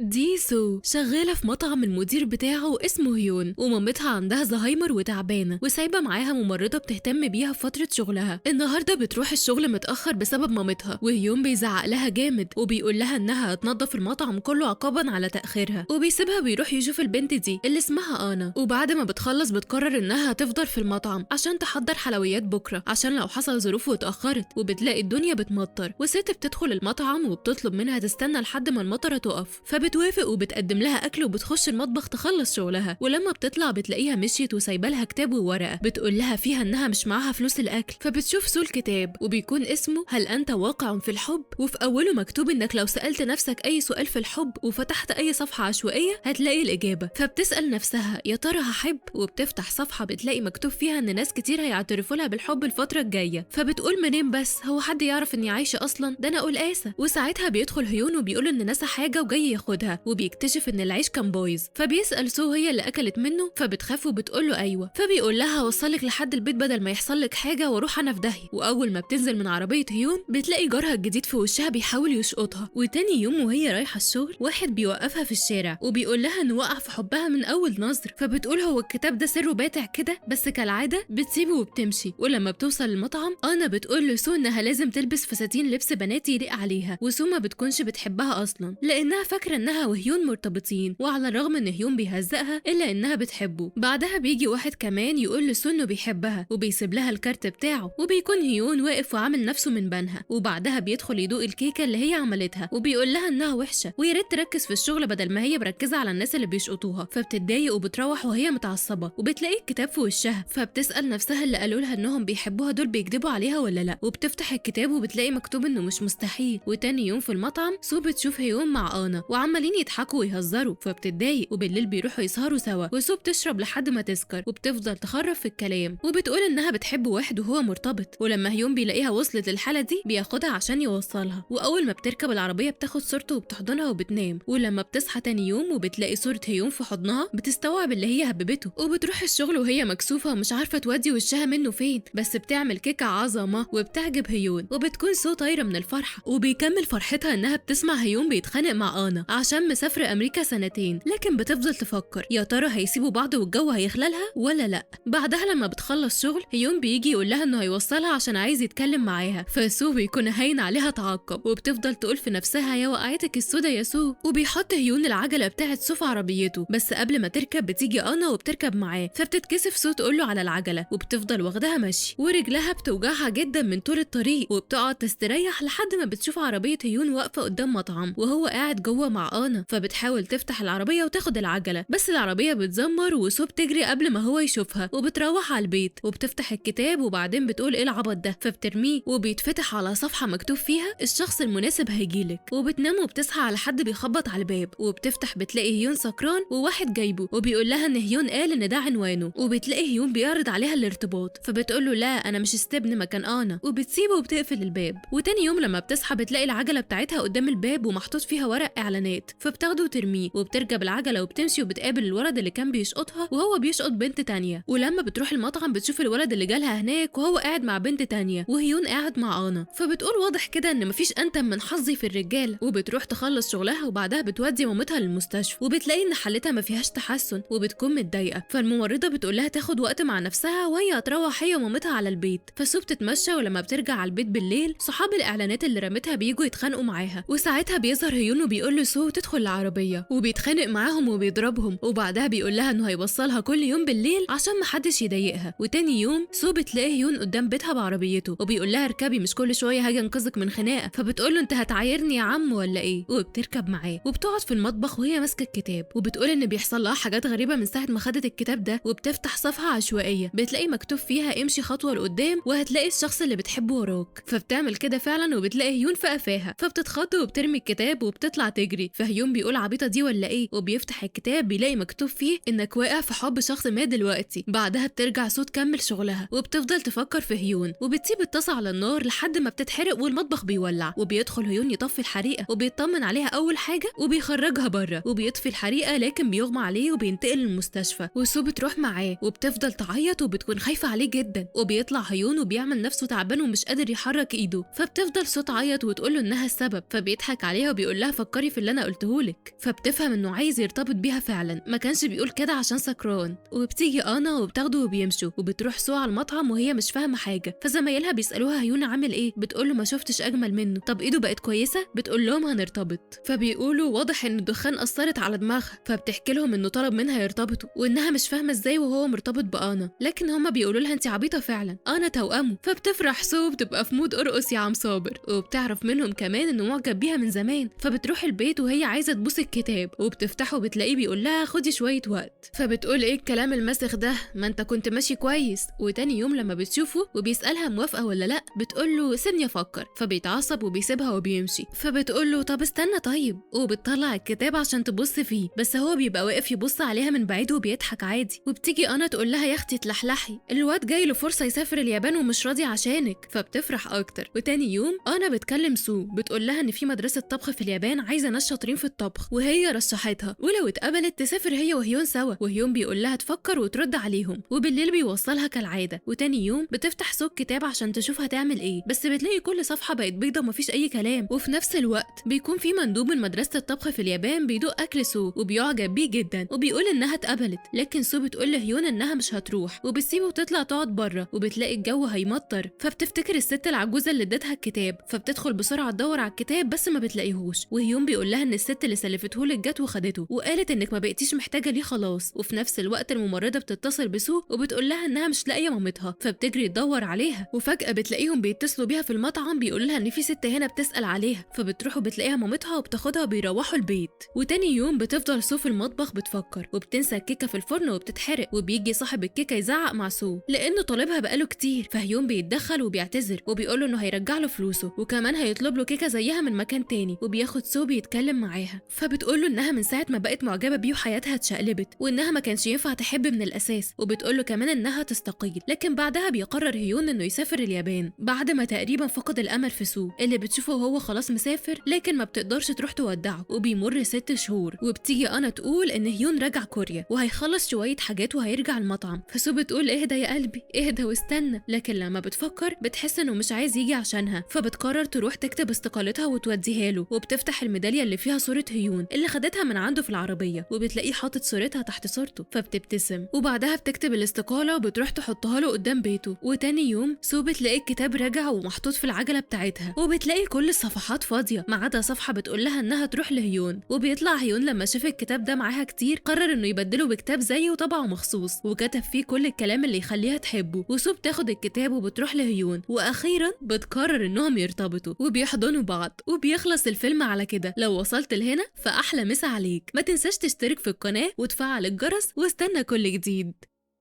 دي سو شغالة في مطعم المدير بتاعه اسمه هيون، ومامتها عندها زهايمر وتعبانة وسايبة معاها ممرضة بتهتم بيها في فترة شغلها. النهاردة بتروح الشغل متأخر بسبب مامتها، وهيون بيزعق لها جامد وبيقول لها انها هتنظف المطعم كله عقابا على تأخيرها، وبيسيبها ويروح يشوف البنت دي اللي اسمها آنا. وبعد ما بتخلص بتقرر انها هتفضل في المطعم عشان تحضر حلويات بكرة عشان لو حصل ظروف واتأخرت، وبتلاقي الدنيا بتمطر وست بتدخل المطعم وبتطلب منها تستنى لحد ما المطرة تقف، فبتوافق وبتقدم لها اكل وبتخش المطبخ تخلص شغلها. ولما بتطلع بتلاقيها مشيت وسايبه لها كتاب وورقه بتقول لها فيها انها مش معاها فلوس الاكل، فبتشوف سو الكتاب وبيكون اسمه هل انت واقع في الحب، وفي اوله مكتوب انك لو سالت نفسك اي سؤال في الحب وفتحت اي صفحه عشوائيه هتلاقي الاجابه. فبتسال نفسها يا ترى هحب، وبتفتح صفحه بتلاقي مكتوب فيها ان ناس كتير هيعترفوا لها بالحب الفتره الجايه، فبتقول منين بس، هو حد يعرف اني عايشه اصلا، ده انا قلقاسه. وساعتها بيدخل هيون وبيقول ان ناسا حاجه وجاي ياخدها، وبيكتشف ان العيش كان بايظ، فبيسال سو هي اللي اكلت منه، فبتخاف وبتقول له ايوه، فبيقول لها هوصلك لحد البيت بدل ما يحصل لك حاجه واروح انا في داهيه. واول ما بتنزل من عربيه هيون بتلاقي جارها الجديد في وشها بيحاول يشقطها. وتاني يوم وهي رايحه الشغل واحد بيوقفها في الشارع وبيقول لها انه وقع في حبها من اول نظر، فبتقول هو الكتاب ده سره باتع كده، بس كالعاده بتسيبه وبتمشي. ولما بتوصل المطعم انا بتقول لسو انها لازم تلبس فساتين لبس بناتي يليق عليها، وسو ما بتكونش بتحبها اصلا لانها فاكره انها وهيون مرتبطين، وعلى الرغم ان هيون بيهزقها الا انها بتحبه. بعدها بيجي واحد كمان يقول لسو انه بيحبها وبيسيب لها الكارت بتاعه، وبيكون هيون واقف وعامل نفسه من بنها. وبعدها بيدخل يدوق الكيكه اللي هي عملتها وبيقول لها انها وحشه ويا ريت تركز في الشغل بدل ما هي مركزه على الناس اللي بيشقطوها، فبتتضايق وبتروح وهي متعصبه وبتلاقي الكتاب في وشها، فبتسال نفسها اللي قالوا لها انهم بيحبوها دول بيكذبوا عليها ولا لا، وبتفتح الكتاب وبتلاقي مكتوب انه مش مستحيل. وتاني يوم في المطعم سو بتشوف هيون مع آنا وعمالين يضحكوا ويهزروا، فبتتضايق وبالليل بيروحوا يسهروا سوا، وسو بتشرب لحد ما تسكر وبتفضل تخرف في الكلام وبتقول انها بتحب واحد وهو مرتبط. ولما هيون بيلاقيها وصلت للحاله دي بياخدها عشان يوصلها، واول ما بتركب العربيه بتاخد صورته وبتحضنها وبتنام. ولما بتصحى تاني يوم وبتلاقي صوره هيون في حضنها بتستوعب اللي هي هببته، وبتروح الشغل وهي مكسوفه ومش عارفه تودي وشها منه فين، بس بتعمل كيكه عظمه وبتعجب هيون وبتكون سو طايره من الفرحه. وبيكمل فرحتها انها بتسمع هيون بيتخانق مع آنا عشان مسافره امريكا سنتين، لكن بتفضل تفكر يا ترى هيسيبوا بعض والجو هيخلالها ولا لا. بعدها لما بتخلص شغل هيون بيجي يقول لها انه هيوصلها عشان عايز يتكلم معاها، فسو بيكون هاين عليها تعقب وبتفضل تقول في نفسها يا وقعتك السودا يا سو. وبيحط هيون العجله بتاعت سو في عربيته، بس قبل ما تركب بتيجي آنا وبتركب معاه، فبتتكسف سو تقول له على العجله وبتفضل واخدها مشي، ورجلها بتوجعها جدا من طول الطريق وبتقعد تستريح لحد ما بتشوف عربيه هيون واقفه قدام مطعم وهو قاعد جوه مع آنا، فبتحاول تفتح العربيه وتاخد العجله، بس العربيه بتزمر وسو بتجري قبل ما هو يشوفها وبتروح على البيت وبتفتح الكتاب وبعدين بتقول ايه العبط ده، فبترميه وبيتفتح على صفحه مكتوب فيها الشخص المناسب هيجيلك. وبتنام وبتصحى على حد بيخبط على الباب وبتفتح بتلاقي هيون سكران وواحد جايبه وبيقول لها ان هيون قال ان ده عنوانه، وبتلاقي هيون بيعرض عليها الارتباط، فبتقول له لا انا مش استبن مكان آنا، وبتسيبه وبتقفل الباب. وتاني يوم لما بتصحى بتلاقي العجله بتاعتها قدام الباب ومحطوط فيها ورق اعلانات، فبتاخده وترميه وبتركب العجله وبتمشي وبتقابل الولد اللي كان بيشقطها وهو بيشقط بنت تانية. ولما بتروح المطعم بتشوف الولد اللي جالها هناك وهو قاعد مع بنت تانية وهيون قاعد مع آنا، فبتقول واضح كده ان مفيش انتم من حظي في الرجاله، وبتروح تخلص شغلها وبعدها بتودي مامتها للمستشفى وبتلاقي ان حالتها ما فيهاش تحسن وبتكون متضايقه، فالممرضه بتقول لها تاخد وقت مع نفسها وهي هتروح هي ومامتها على البيت. فسو بتتمشى ولما بترجع على البيت بالليل صحاب الاعلانات اللي رمتها بييجوا يتخانقوا معاها، وساعتها بيظهر هيون وبيقول له سو تدخل العربيه وبيتخانق معاهم وبيضربهم، وبعدها بيقول لها انه هيوصلها كل يوم بالليل عشان محدش يضايقها. وتاني يوم سو بتلاقي هيون قدام بيتها بعربيته وبيقول لها اركبي مش كل شويه هاجي انقذك من خناقه، فبتقول له انت هتعايرني يا عم ولا ايه، وبتركب معاه وبتقعد في المطبخ وهي ماسكه الكتاب وبتقول ان بيحصل لها حاجات غريبه من ساعه ما خدت الكتاب ده، وبتفتح صفحه عشوائيه بتلاقي مكتوب فيها امشي خطوه لقدام وهتلاقي الشخص اللي بتحبه وراك، فبتعمل كده فعلا وبتلاقي هيون في قفاها، فبتتخض وبترمي الكتاب وبتطلع تجري، فهيون بيقول عبيطه دي ولا ايه، وبيفتح الكتاب بيلاقي مكتوب فيه انك واقع في حب شخص ما دلوقتي. بعدها بترجع سو تكمل شغلها وبتفضل تفكر في هيون وبتسيب الطاسه على النار لحد ما بتتحرق والمطبخ بيولع، وبيدخل هيون يطفي الحريقه وبيطمن عليها اول حاجه وبيخرجها بره وبيطفي الحريقه، لكن بيغمى عليه وبينتقل للمستشفى وسو بتروح معاه وبتفضل تعيط وبتكون خايفه عليه جدا، وبيطلع هيون وبيعمل نفسه تعبان ومش قادر يحرك ايده، فبتفضل سو تعيط وتقول له انها السبب، فبيضحك عليها وبيقول لها فكري في اللي انا قلتهولك. فبتفهم انه عايز يرتبط بيها فعلا، ما كانش بيقول كده عشان سكران. وبتيجي انا وبتاخده وبيمشوا، وبتروح سو على المطعم وهي مش فاهمه حاجه. فزمايلها بيسالوها هيون عامل ايه، بتقوله ما شفتش اجمل منه. طب ايده بقت كويسه؟ بتقول لهم هنرتبط. فبيقولوا واضح ان الدخان اثرت على دماغها. فبتحكي لهم انه طلب منها يرتبطوا، وانها مش فاهمه ازاي وهو مرتبط بانا. لكن هما بيقولوا لها انت عبيطه فعلا، انا توأمه. فبتفرح سو وبتبقى في مود ارقص يا عم صابر. وبتعرف منهم كمان انه معجب بيها من زمان. فبتروح البيت وهي عايزه تبوس الكتاب، وبتفتحه وبتلاقيه بيقول لها خدي شويه وقت. فبتقول ايه الكلام المسخ ده، ما انت كنت ماشي كويس. وتاني يوم لما بتشوفه وبيسالها موافقه ولا لا، بتقول له سيبني افكر. فبيتعصب وبيسيبها وبيمشي. فبتقول له طب استنى طيب، وبتطلع الكتاب عشان تبص فيه، بس هو بيبقى واقف يبص عليها من بعيد وبيضحك عادي. وبتيجي انا تقول لها يا اختي اتلحلحي، الواد جاي له فرصه يسافر اليابان ومش راضي عشانك. فبتفرح اكتر. وتاني يوم انا بتكلم سو، بتقول لها ان في مدرسه طبخ في اليابان عايزه ناس شاطرين في الطبخ، وهي رشحتها، ولو اتقبلت تسافر هي وهيون سوا. وهيون بيقول لها تفكر وترد عليهم، وبالليل بيوصلها كالعاده. وتاني يوم بتفتح سو الكتاب عشان تشوف هتعمل ايه، بس بتلاقي كل صفحه بقت بيضه ومفيش اي كلام. وفي نفس الوقت بيكون في مندوب من مدرسه الطبخ في اليابان بيدوق اكل سو، وبيعجب بيه جدا، وبيقول انها اتقبلت. لكن سو بتقول لهيون انها مش هتروح، وبتسيبه وتطلع تقعد بره. وبتلاقي الجو هيمطر، فبتفتكر الست العجوزه اللي ادتها الكتاب. فبتدخل بسرعه تدور على الكتاب بس ما بتلاقيهوش. وهيون بيقول لها ان الست اللي سلفته لك جت وخدته، وقالت انك ما بقيتيش محتاجه ليه خلاص. وفي نفس الوقت الممرضه بتتصل بسو وبتقول لها انها مش لاقيه مامتها. فبتجري تدور عليها، وفجاه بتلاقيهم بيتصلوا بيها في المطعم بيقول لها ان في ست هنا بتسال عليها. فبتروح وبتلاقيها مامتها وبتاخدها وبيروحوا البيت. وتاني يوم بتفضل سو في المطبخ بتفكر، وبتنسى الكيكه في الفرن وبتتحرق. وبيجي صاحب الكيكه يزعق مع سو لانه طالبها بقاله كتير. فهيون بيتدخل وبيعتذر وبيقول له انه هيرجع له فلوسه، وكمان هيطلب له كيكه زيها من مكان تاني. وبياخد سو بيتكلم معاها. فبتقول له انها من ساعه ما بقت معجبه بيه وحياتها اتشقلبت، وانها ما كانش ينفع تحب من الاساس. وبتقول له كمان انها تستقيل. لكن بعدها بيقرر هيون انه يسافر اليابان بعد ما تقريبا فقد الامل في سو اللي بتشوفه وهو خلاص مسافر، لكن ما بتقدرش تروح تودعه. وبيمر 6 شهور، وبتيجي انا تقول ان هيون رجع كوريا وهيخلص شويه حاجات وهيرجع المطعم. فسو بتقول اهدى يا قلبي اهدى واستنى. لكن لما بتفكر بتحس انه مش عايز يجي عشانها. فبتقرر تروح تكتب استقالتها وتوديها له. وبتفتح الميداليه اللي فيها صوره هيون اللي خدتها من عنده في العربيه، وبتلاقيه حاطط صورتها تحت صورته. فبتبتسم، وبعدها بتكتب الاستقاله وبتروح تحطها له قدام بيته. وتاني يوم سو بتلاقي الكتاب راجع ومحطوط في العجله بتاعتها، وبتلاقي كل الصفحات فاضيه ما عدا صفحه بتقول لها انها تروح لهيون. وبيطلع هيون لما شاف الكتاب ده معاها كتير قرر انه يبدله بكتاب زيه وطبعه مخصوص، وكتب فيه كل الكلام اللي يخليها تحبه. وسو بتاخد الكتاب وبتروح لهيون، واخيرا بتقرر انهم يرتبطوا وبيحضنوا بعض. وبيخلص الفيلم على كده. لو وصلت لهنا فاحلى مسا عليك، ما تنساش تشترك في القناه وتفعل الجرس واستنى كل جديد.